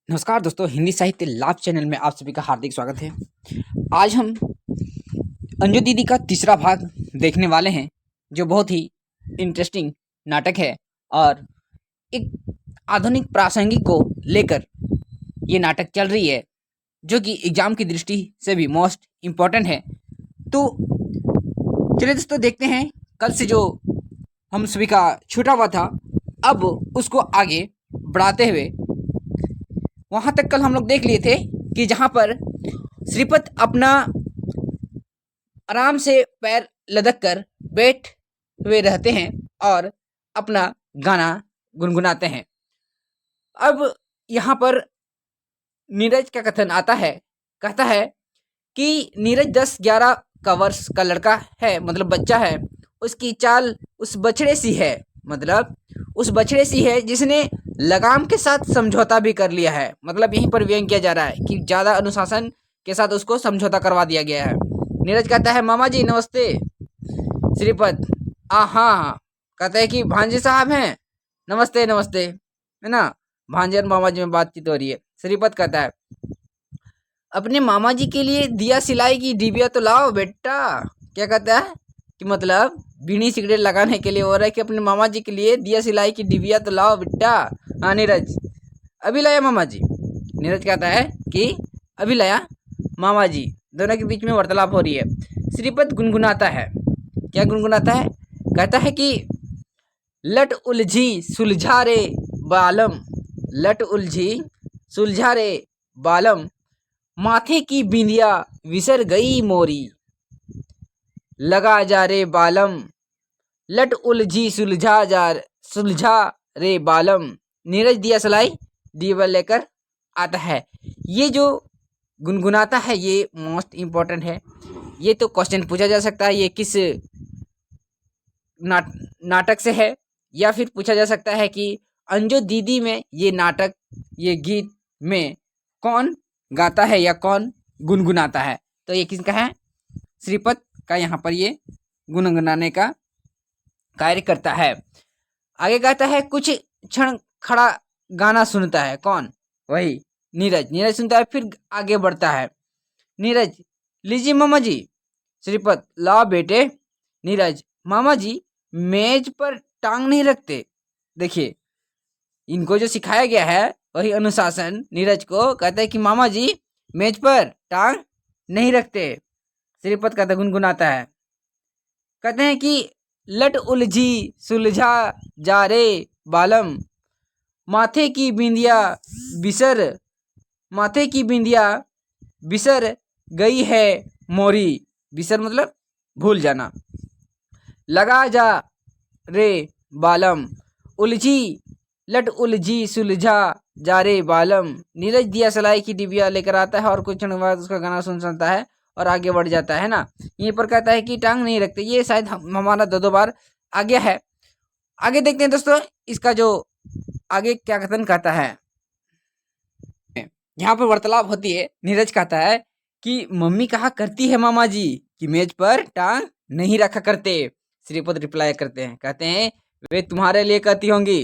नमस्कार दोस्तों, हिंदी साहित्य लाभ चैनल में आप सभी का हार्दिक स्वागत है। आज हम अंजू दीदी का तीसरा भाग देखने वाले हैं, जो बहुत ही इंटरेस्टिंग नाटक है और एक आधुनिक प्रासंगिक को लेकर ये नाटक चल रही है, जो कि एग्जाम की दृष्टि से भी मोस्ट इम्पोर्टेंट है। तो चलिए दोस्तों, देखते हैं कल से जो हम सभी का छूटा हुआ था, अब उसको आगे बढ़ाते हुए वहां तक कल हम लोग देख लिए थे कि जहां पर श्रीपत अपना आराम से पैर लदक कर बैठ हुए रहते हैं और अपना गाना गुनगुनाते हैं। अब यहाँ पर नीरज का कथन आता है, कहता है कि नीरज 10-11 का वर्ष का लड़का है, मतलब बच्चा है। उसकी चाल उस बछड़े सी है, मतलब उस बछड़े सी है जिसने लगाम के साथ समझौता भी कर लिया है। मतलब यहीं पर व्यंग किया जा रहा है कि ज़्यादा अनुशासन के साथ उसको समझौता करवा दिया गया है। नीरज कहता है, मामा जी नमस्ते। श्रीपत हाँ, कहता है कि भांजे साहब हैं, नमस्ते नमस्ते, है ना। भांजे और मामा जी में बातचीत हो रही है। श्रीपत कहता है, अपने मामा जी के लिए दिया सिलाई की डिबिया तो लाओ बेटा। क्या कहता है कि मतलब बीड़ी सिगरेट लगाने के लिए हो रहा है कि अपने मामा जी के लिए दिया सिलाई की डिबिया तो लाओ बेटा। हाँ नीरज, अभी लाया मामा जी। नीरज कहता है कि अभी लाया मामा जी। दोनों के बीच में वार्तालाप हो रही है। श्रीपत गुनगुनाता है। क्या गुनगुनाता है? कहता है कि लट उलझी सुलझा रे बालम, लट उलझी सुलझा रे बालम, माथे की बिंदिया विसर गई मोरी, लगा जा रे बालम, लट उलझी सुलझा रे बालम। नीरज दिया सलाई दीवा लेकर आता है। ये जो गुनगुनाता है ये मोस्ट इम्पोर्टेंट है। ये तो क्वेश्चन पूछा जा सकता है, ये किस नाटक से है, या फिर पूछा जा सकता है कि अंजू दीदी में ये नाटक, ये गीत में कौन गाता है या कौन गुनगुनाता है। तो ये किसका है? श्रीपत का यहाँ पर ये गुनगुनाने का कार्य करता है। आगे कहता है, कुछ क्षण खड़ा गाना सुनता है। कौन? वही नीरज। नीरज सुनता है, फिर आगे बढ़ता है। नीरज, लीजिए मामा जी। श्रीपत, लाओ बेटे। नीरज, मामा जी मेज पर टांग नहीं रखते। देखिए, इनको जो सिखाया गया है वही अनुशासन नीरज को कहता है कि मामा जी मेज पर टांग नहीं रखते। श्रीपत कहता गुनगुनाता है, कहते हैं कि लट उलझी सुलझा जा रे बालम, माथे की बिंदिया बिसर, माथे की बिंदिया बिसर गई है मोरी। बिसर मतलब भूल जाना। लगा जा रे बालम, उलझी लट उलझी सुलझा जा रे बालम। नीरज दिया सलाई की डिबिया लेकर आता है और कुछ क्षण बाद उसका गाना सुनता है और आगे बढ़ जाता है ना। यहीं पर कहता है कि टांग नहीं रखते। ये शायद हमारा दो बार आ गया है। आगे देखते हैं दोस्तों, इसका जो आगे क्या कथन कहता है। यहाँ पर वार्तालाप होती है। नीरज कहता है कि मम्मी कहा करती है मामा जी कि मेज पर टांग नहीं रखा करते। श्रीपत रिप्लाई करते हैं, कहते हैं वे तुम्हारे लिए कहती होंगी,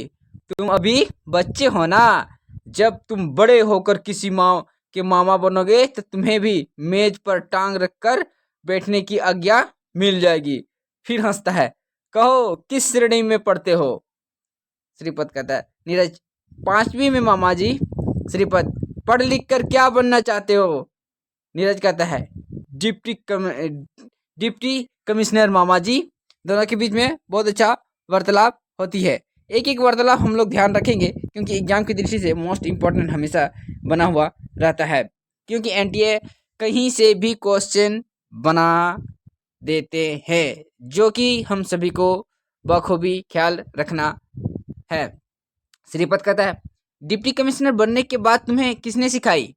तुम अभी बच्चे हो ना। जब तुम बड़े होकर किसी माँ के मामा बनोगे तो तुम्हें भी मेज पर टांग रखकर बैठने की आज्ञा मिल जाएगी। फिर हंसता है, कहो किस श्रेणी में पढ़ते हो? श्रीपत कहता है, नीरज 5वीं में मामा जी। श्रीपत, पढ़ लिख कर क्या बनना चाहते हो? नीरज कहता है, डिप्टी कमिश्नर मामा जी। दोनों के बीच में बहुत अच्छा वार्तालाप होती है। एक एक वार्तालाप हम लोग ध्यान रखेंगे क्योंकि एग्जाम की दृष्टि से मोस्ट इम्पोर्टेंट हमेशा बना हुआ रहता है, क्योंकि एनटीए कहीं से भी क्वेश्चन बना देते हैं, जो कि हम सभी को बखूबी ख्याल रखना है। श्रीपत कहता है, डिप्टी कमिश्नर बनने के बाद तुम्हें किसने सिखाई?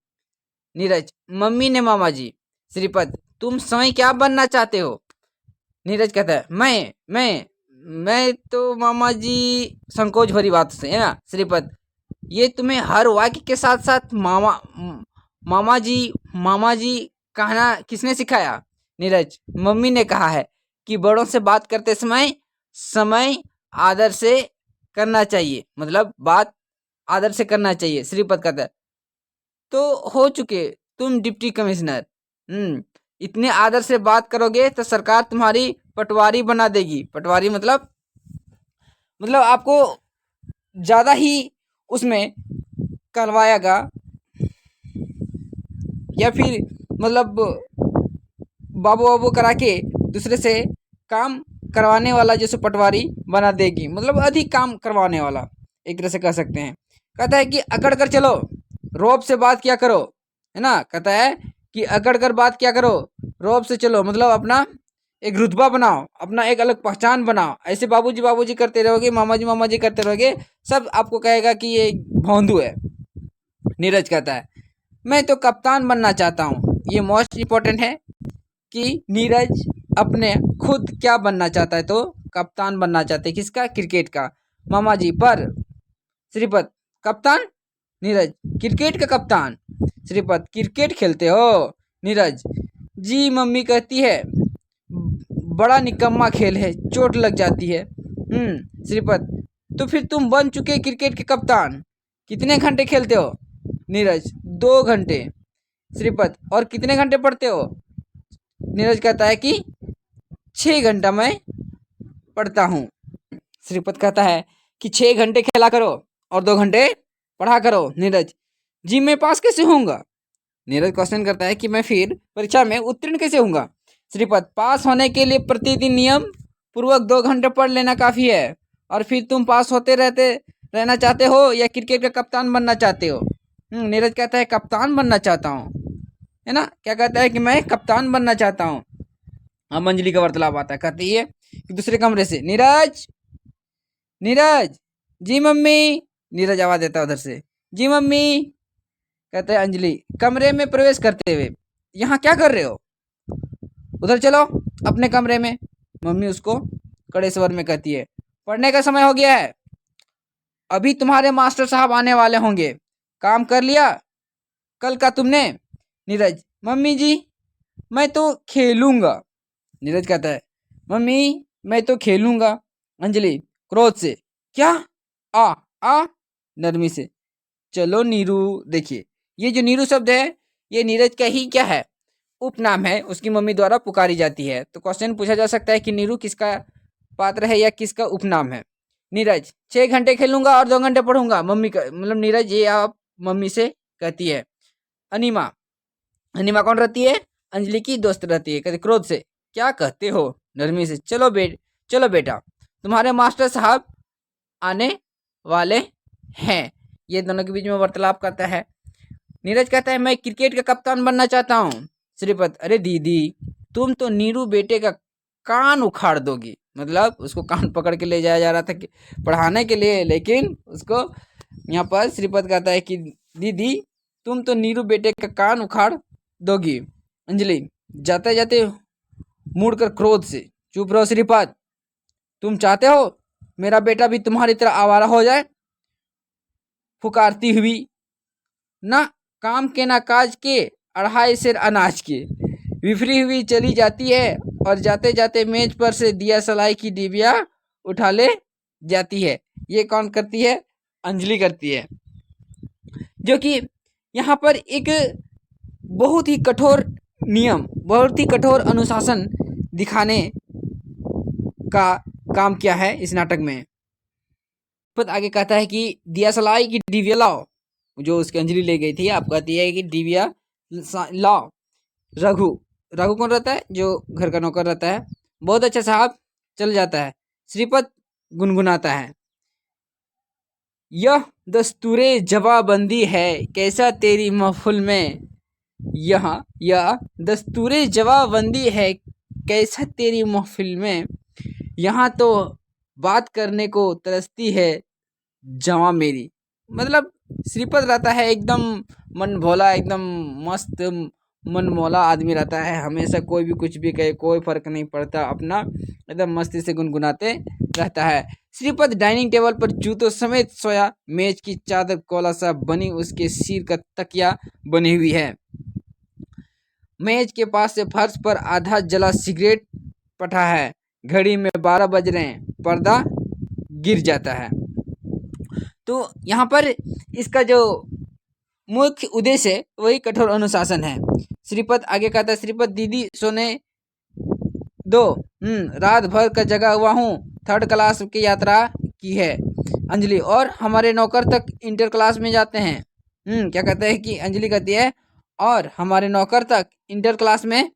नीरज, मम्मी ने मामा जी। श्रीपत, तुम स्वयं क्या बनना चाहते हो? नीरज कहता है, मैं तो मामा जी, संकोच भरी बात से, है ना। श्रीपत, ये तुम्हें हर वाक्य के साथ साथ मामा जी कहना किसने सिखाया? नीरज, मम्मी ने कहा है कि बड़ों से बात करते समय आदर से करना चाहिए, मतलब बात आदर से करना चाहिए। श्रीपत कहता है, तो हो चुके तुम डिप्टी कमिश्नर। इतने आदर से बात करोगे तो सरकार तुम्हारी पटवारी बना देगी। पटवारी मतलब आपको ज्यादा ही उसमें करवाएगा, या फिर मतलब बाबू बाबू करा के दूसरे से काम करवाने वाला जैसे पटवारी बना देगी, मतलब अधिक काम करवाने वाला एक तरह से कह सकते हैं। कहता है कि अकड़ कर चलो, रौब से बात किया करो, है ना। कहता है कि अकड़ कर बात किया करो, रौब से चलो, मतलब अपना एक रुतबा बनाओ, अपना एक अलग पहचान बनाओ। ऐसे बाबूजी बाबूजी करते रहोगे, मामा जी करते रहोगे, सब आपको कहेगा कि ये भौंदू है। नीरज कहता है मैं तो कप्तान बनना चाहता हूँ। ये मोस्ट इम्पोर्टेंट है कि नीरज अपने खुद क्या बनना चाहता है, तो कप्तान बनना चाहते हैं। किसका? क्रिकेट का। मामा जी पर श्रीपत कप्तान? नीरज क्रिकेट का कप्तान। श्रीपत क्रिकेट खेलते हो? नीरज जी मम्मी कहती है बड़ा निकम्मा खेल है, चोट लग जाती है। श्रीपत तो फिर तुम बन चुके क्रिकेट के कप्तान। कितने घंटे खेलते हो? नीरज 2 घंटे। श्रीपत और कितने घंटे पढ़ते हो? नीरज कहता है कि 6 घंटा मैं पढ़ता हूँ। श्रीपत कहता है कि 6 घंटे खेला करो और 2 घंटे पढ़ा करो। नीरज जी मैं पास कैसे होऊंगा? नीरज क्वेश्चन करता है कि मैं फिर परीक्षा में उत्तीर्ण कैसे होऊंगा? श्रीपत पास होने के लिए प्रतिदिन नियम पूर्वक 2 घंटे पढ़ लेना काफी है। और फिर तुम पास होते रहते रहना चाहते हो या क्रिकेट का कप्तान बनना चाहते हो? नीरज कहता है कप्तान बनना चाहता हूँ, है ना। क्या कहता है कि मैं कप्तान बनना चाहता हूँ। अब अंजलि का वार्तालाप आता है। कहती है कि दूसरे कमरे से नीरज नीरज जी मम्मी। नीरज आवाज देता है उधर से, जी मम्मी। कहते हैं अंजलि कमरे में प्रवेश करते हुए यहाँ क्या कर रहे हो? उधर चलो अपने कमरे में। मम्मी उसको कड़े स्वर में कहती है पढ़ने का समय हो गया है, अभी तुम्हारे मास्टर साहब आने वाले होंगे, काम कर लिया कल का तुमने? नीरज मम्मी जी मैं तो खेलूंगा। नीरज कहता है मम्मी मैं तो खेलूंगा। अंजलि क्रोध से क्या? आ आ नरमी से चलो नीरू। देखिए ये जो नीरू शब्द है ये नीरज का ही क्या है? उपनाम है, उसकी मम्मी द्वारा पुकारी जाती है। तो क्वेश्चन पूछा जा सकता है कि नीरू किसका पात्र है या किसका उपनाम है? नीरज 6 घंटे खेलूंगा और 2 घंटे पढ़ूंगा। मम्मी का मतलब नीरज ये आप मम्मी से कहती है। अनिमा अनिमा कौन रहती है? अंजलि की दोस्त रहती है। कहती क्रोध से क्या कहते हो? नरमी से चलो बेटा तुम्हारे मास्टर साहब आने वाले हैं। ये दोनों के बीच में वार्तालाप करता है। नीरज कहता है मैं क्रिकेट का कप्तान बनना चाहता हूँ। श्रीपत अरे दीदी तुम तो नीरू बेटे का कान उखाड़ दोगी। मतलब उसको कान पकड़ के ले जाया जा रहा था कि पढ़ाने के लिए, लेकिन उसको यहाँ पर श्रीपत कहता है कि दीदी तुम तो नीरू बेटे का कान उखाड़ दोगी। अंजलि जाते जाते मुड़कर क्रोध से चुप रहो श्रीपत, तुम चाहते हो मेरा बेटा भी तुम्हारी तरह आवारा हो जाए? फुकारती हुई ना काम के ना काज के 2.5 सेर अनाज के विफरी हुई चली जाती है और जाते जाते मेज पर से दिया सलाई की डिबिया उठा ले जाती है। ये कौन करती है? अंजलि करती है, जो कि यहाँ पर एक बहुत ही कठोर नियम, बहुत ही कठोर अनुशासन दिखाने का काम किया है इस नाटक में। पद आगे कहता है कि दिया सलाई की डिबिया लाओ, जो उसकी अंजलि ले गई थी। आप कहती है कि डिबिया लाओ। रघु रघु कौन रहता है? जो घर का नौकर रहता है। बहुत अच्छा साहब, चल जाता है। श्रीपत गुनगुनाता है यह दस्तूरे जवाबंदी है कैसा तेरी महफिल में, यह दस्तूरे जवाबंदी है कैसा तेरी महफिल में, यहाँ तो बात करने को तरसती है जवा मेरी। मतलब श्रीपत रहता है एकदम मन भोला, एकदम मस्त मन मौला आदमी रहता है। हमेशा कोई भी कुछ भी कहे कोई फर्क नहीं पड़ता, अपना एकदम मस्ती से गुनगुनाते रहता है। श्रीपत डाइनिंग टेबल पर जूतों समेत सोया, मेज की चादर कोला सा बनी उसके सिर का तकिया बनी हुई है। मेज के पास से फर्श पर आधा जला सिगरेट पटा है। घड़ी में 12 बज रहे हैं, पर्दा गिर जाता है। तो यहाँ पर इसका जो मुख्य उद्देश्य वही कठोर अनुशासन है। श्रीपद आगे कहता है, श्रीपद दीदी सोने दो, रात भर का जगा हुआ हूँ, 3rd क्लास की यात्रा की है अंजलि, और हमारे नौकर तक इंटर क्लास में जाते हैं। क्या कहते हैं कि अंजलि कहती है, और हमारे नौकर तक इंटर क्लास में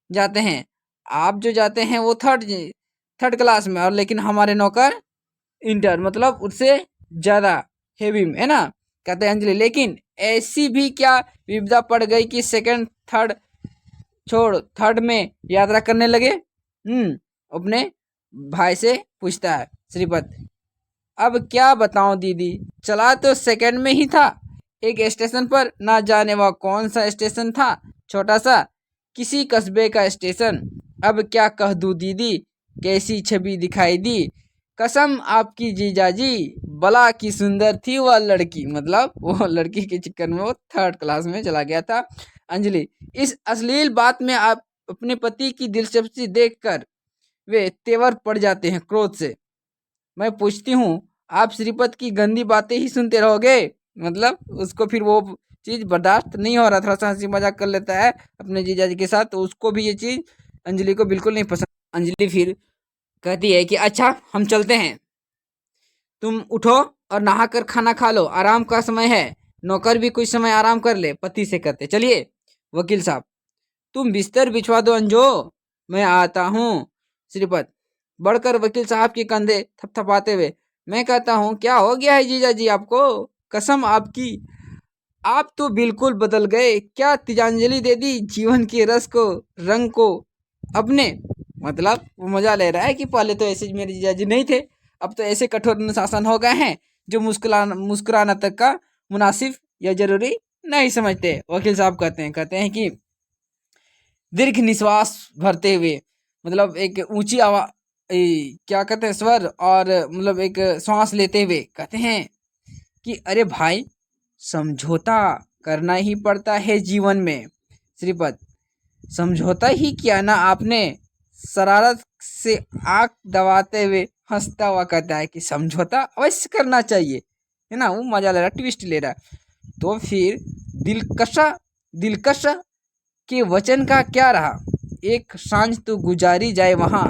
जाते हैं। आप जो जाते हैं वो थर्ड क्लास में, और लेकिन हमारे नौकर इंटर, मतलब उससे ज़्यादा हेवी में, है ना। कहते हैं अंजलि, लेकिन ऐसी भी क्या विपदा पड़ गई कि सेकंड थर्ड छोड़ थर्ड में यात्रा करने लगे। अपने भाई से पूछता है श्रीपद। अब क्या बताऊं दीदी, चला तो सेकंड में ही था, एक स्टेशन पर, ना जाने वह कौन सा स्टेशन था, छोटा सा किसी कस्बे का स्टेशन। अब क्या कह दूं दीदी, कैसी छवि दिखाई दी, कसम आपकी जीजाजी, बला की सुंदर थी वह लड़की। मतलब वो लड़की के चक्कर में वो 3rd क्लास में चला गया था। अंजलि, इस अश्लील बात में आप अपने पति की दिलचस्पी देखकर वे तेवर पड़ जाते हैं क्रोध से। मैं पूछती हूँ, आप श्रीपद की गंदी बातें ही सुनते रहोगे। मतलब उसको फिर वो चीज़ बर्दाश्त नहीं हो रहा, थोड़ा सा हंसी मजाक कर लेता है अपने जीजा जी के साथ, तो उसको भी ये चीज़ अंजलि को बिल्कुल नहीं पसंद। अंजलि फिर कहती है कि अच्छा हम चलते हैं, तुम उठो और नहाकर खाना खा लो, आराम का समय है, नौकर भी कुछ समय आराम कर ले। पति से कहते, चलिए वकील साहब तुम बिस्तर बिछवा दो अंजो, मैं आता हूँ। श्रीपद बढ़कर वकील साहब के कंधे थपथपाते हुए, मैं कहता हूँ, क्या हो गया है जीजा जी आपको, कसम आपकी, आप तो बिल्कुल बदल गए, क्या तिलांजलि दे दी जीवन के रस को, रंग को अपने। मतलब वो मजा ले रहा है कि पहले तो ऐसे मेरे जीजा जी नहीं थे, अब तो ऐसे कठोर अनुशासन हो गए हैं जो मुस्कुराना तक का मुनासिब या जरूरी नहीं समझते। वकील साहब कहते हैं कि दीर्घ निश्वास भरते हुए, मतलब एक ऊंची आवाज, क्या कहते हैं, स्वर, और मतलब एक श्वास लेते हुए कहते हैं कि अरे भाई, समझौता करना ही पड़ता है जीवन में। श्रीपद, समझौता ही किया ना आपने, शरारत से आंख दबाते हुए हंसता हुआ कहता है कि समझौता अवश्य करना चाहिए, है ना। वो मजा ले रहा, ट्विस्ट ले रहा। तो फिर दिलकश के वचन का क्या रहा, एक सांझ तो गुजारी जाए वहाँ,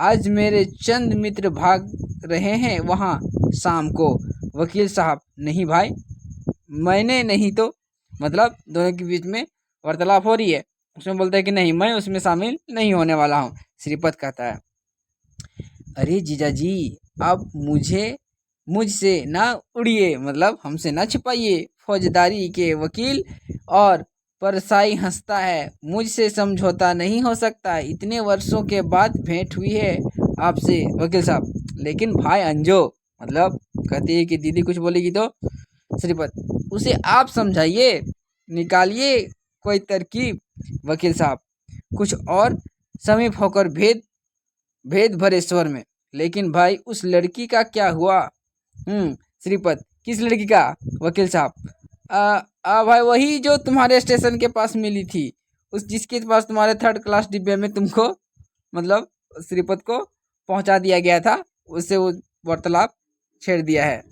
आज मेरे चंद मित्र भाग रहे हैं वहाँ शाम को। वकील साहब, नहीं भाई, मैंने नहीं तो, मतलब दोनों के बीच में वार्तालाप हो रही है, उसमें बोलता है कि नहीं, मैं उसमें शामिल नहीं होने वाला हूँ। श्रीपद कहता है, अरे जीजा जी, आप मुझसे ना उड़िए, मतलब हमसे ना छिपाइए, फौजदारी के वकील। और परसाई हंसता है, मुझसे समझौता नहीं हो सकता, इतने वर्षों के बाद भेंट हुई है आपसे वकील साहब। लेकिन भाई अंजो, मतलब कहती है कि दीदी कुछ बोलेगी तो। श्रीपद, उसे आप समझाइए, निकालिए कोई तरकीब। वकील साहब कुछ और समीप होकर भेद भरे स्वर में, लेकिन भाई उस लड़की का क्या हुआ। श्रीपद, किस लड़की का। वकील साहब, भाई वही जो तुम्हारे स्टेशन के पास मिली थी, उस जिसके पास तुम्हारे 3rd क्लास डिब्बे में तुमको, मतलब श्रीपद को पहुंचा दिया गया था, उससे वो वार्तालाप छेड़ दिया है।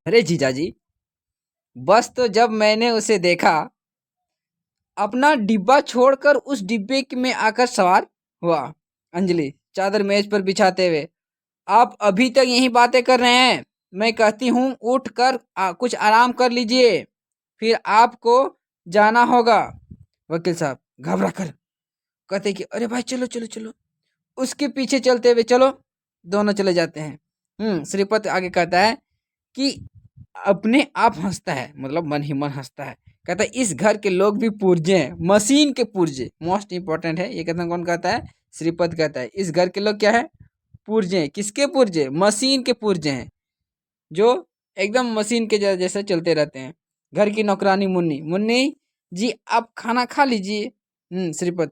अरे जीजा जी, बस तो जब मैंने उसे देखा, अपना डिब्बा छोड़कर उस डिब्बे में आकर सवार हुआ। अंजलि चादर मेज पर बिछाते हुए, आप अभी तक यही बातें कर रहे हैं, मैं कहती हूँ उठ कर कुछ आराम कर लीजिए, फिर आपको जाना होगा। वकील साहब घबरा कर कहते कि अरे भाई चलो चलो चलो, उसके पीछे चलते हुए चलो, दोनों चले जाते हैं। श्रीपद आगे कहता है कि अपने आप हंसता है, मतलब मन ही मन हंसता है, कहता है इस घर के लोग भी पुर्जे हैं, मशीन के पुर्जे, मोस्ट इंपॉर्टेंट है ये कथन। कौन कहता है, श्रीपद कहता है, इस घर के लोग क्या है, पुर्जे हैं। किसके पुर्जे, मशीन के पुर्जे हैं, जो एकदम मशीन के जैसे चलते रहते हैं। घर की नौकरानी मुन्नी, मुन्नी जी आप खाना खा लीजिए। श्रीपद,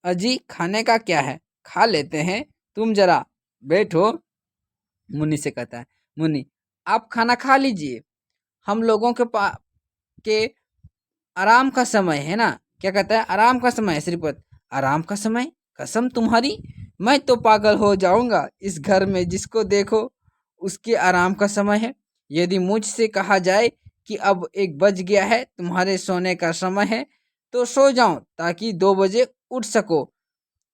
अजी खाने का क्या है, खा लेते हैं, तुम जरा बैठो। मुन्नी से कहता है, मुन्नी आप खाना खा लीजिए, हम लोगों के आराम का समय है ना। क्या कहता है, आराम का समय है। श्रीपद, आराम का समय, कसम तुम्हारी, मैं तो पागल हो जाऊंगा, इस घर में जिसको देखो उसके आराम का समय है। यदि मुझसे कहा जाए कि अब 1 बज गया है, तुम्हारे सोने का समय है, तो सो जाओ ताकि 2 बजे उठ सको।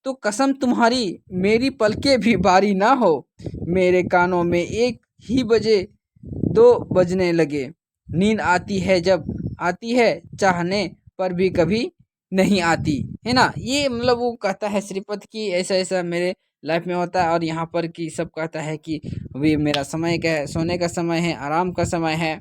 तो कसम तुम्हारी मेरी पलकें भी भारी ना हो, मेरे कानों में 1 ही बजे 2 बजने लगे। नींद आती है जब आती है, चाहने पर भी कभी नहीं आती, है ना। ये मतलब वो कहता है श्रीपत कि ऐसा ऐसा मेरे लाइफ में होता है, और यहाँ पर कि सब कहता है कि अभी मेरा समय क्या है, सोने का समय है, आराम का समय है।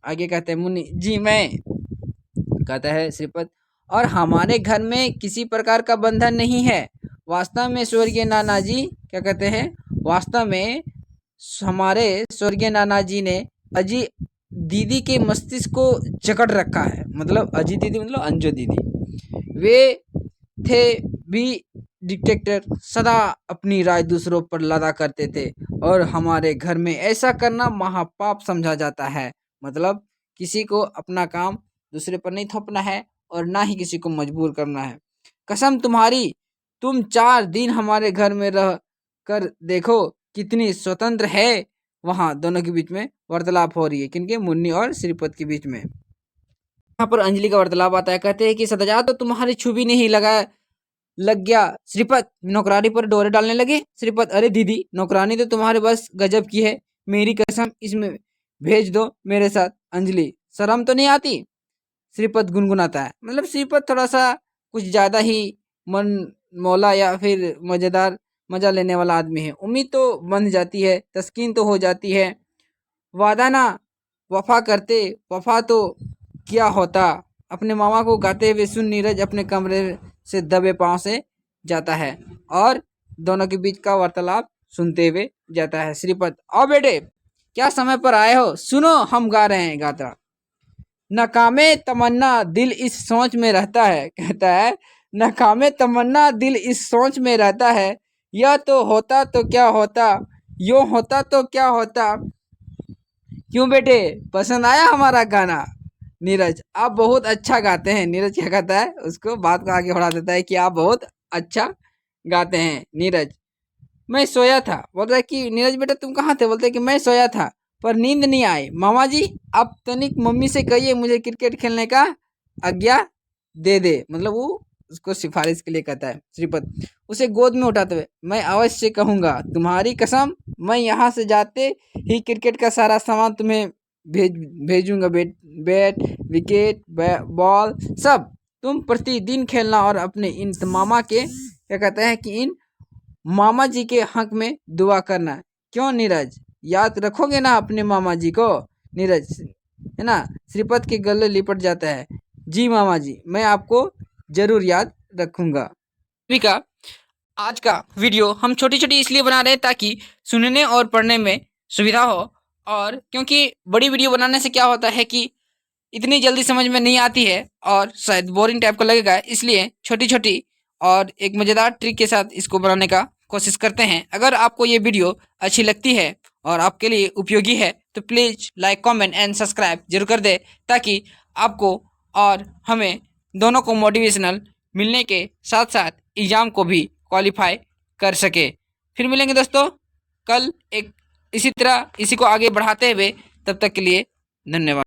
आगे कहते हैं मुन्नी जी मैं, कहता है श्रीपत, और हमारे घर में किसी प्रकार का बंधन नहीं है। वास्तव में स्वर्गीय नाना जी क्या कहते हैं, वास्तव में हमारे स्वर्गीय नाना जी ने अजी दीदी के मस्तिष्क को जकड़ रखा है। मतलब अजी दीदी मतलब अंजू दीदी, वे थे भी डिक्टेटर, सदा अपनी राय दूसरों पर लादा करते थे, और हमारे घर में ऐसा करना महापाप समझा जाता है। मतलब किसी को अपना काम दूसरे पर नहीं थोपना है, और ना ही किसी को मजबूर करना है। कसम तुम्हारी, तुम 4 दिन हमारे घर में रह कर देखो कितनी स्वतंत्र है। वहां दोनों के बीच में वार्तालाप हो रही है, किनके, मुन्नी और श्रीपत के बीच में। यहाँ पर अंजलि का वार्तालाप आता है, कहते हैं कि सदाजा तो तुम्हारी छुबी नहीं लग गया। श्रीपत नौकरानी पर डोरे डालने लगे। श्रीपत अरे दीदी, नौकरानी तो तुम्हारे बस गजब की है, मेरी कसम इसमें भेज दो मेरे साथ। अंजलि शर्म तो नहीं आती? श्रीपत गुनगुनाता है। मतलब श्रीपत थोड़ा सा कुछ ज्यादा ही मन मौला या फिर मजेदार मजा लेने वाला आदमी है। उम्मीद तो बन जाती है, तस्कीन तो हो जाती है, वादा ना वफा करते, वफा तो क्या होता। अपने मामा को गाते हुए सुन नीरज अपने कमरे से दबे पांव से जाता है, और दोनों के बीच का वार्तालाप सुनते हुए जाता है। श्रीपत आओ बेटे, क्या समय पर आए हो, सुनो हम गा रहे हैं गाता। नाकामे तमन्ना दिल इस सोच में रहता है, कहता है नाकामे तमन्ना दिल इस सोच में रहता है, यह तो होता तो क्या होता, यूं होता तो क्या होता। क्यों बेटे, पसंद आया हमारा गाना? नीरज आप बहुत अच्छा गाते हैं। नीरज क्या कहता है, उसको बात को आगे बढ़ा देता है कि आप बहुत अच्छा गाते हैं। नीरज मैं सोया था, बोल रहा है कि नीरज बेटा तुम कहाँ थे? बोलते कि मैं सोया था पर नींद नहीं आई। मामा जी आप तनिक मम्मी से कहिए मुझे क्रिकेट खेलने का आज्ञा दे दे। मतलब वो उसको सिफारिश के लिए कहता है। श्रीपत उसे गोद में उठाते हुए मैं अवश्य कहूँगा, तुम्हारी कसम, मैं यहाँ से जाते ही क्रिकेट का सारा सामान तुम्हें भेजूंगा। बैट विकेट बॉल सब तुम प्रतिदिन खेलना, और अपने इन मामा के क्या कहते हैं कि इन मामा जी के हक में दुआ करना। क्यों नीरज, याद रखोगे ना अपने मामा जी को? नीरज है ना श्रीपत के गले लिपट जाता है। जी मामा जी, मैं आपको जरूर याद रखूंगा। का आज का वीडियो हम छोटी छोटी इसलिए बना रहे हैं ताकि सुनने और पढ़ने में सुविधा हो, और क्योंकि बड़ी वीडियो बनाने से क्या होता है कि इतनी जल्दी समझ में नहीं आती है और शायद बोरिंग टाइप का लगेगा, इसलिए छोटी छोटी और एक मज़ेदार ट्रिक के साथ इसको बनाने का कोशिश करते हैं। अगर आपको ये वीडियो अच्छी लगती है और आपके लिए उपयोगी है तो please like comment and subscribe जरूर कर दे, ताकि आपको और हमें दोनों को मोटिवेशनल मिलने के साथ साथ एग्ज़ाम को भी क्वालिफाई कर सके। फिर मिलेंगे दोस्तों कल एक इसी तरह इसी को आगे बढ़ाते हुए। तब तक के लिए धन्यवाद।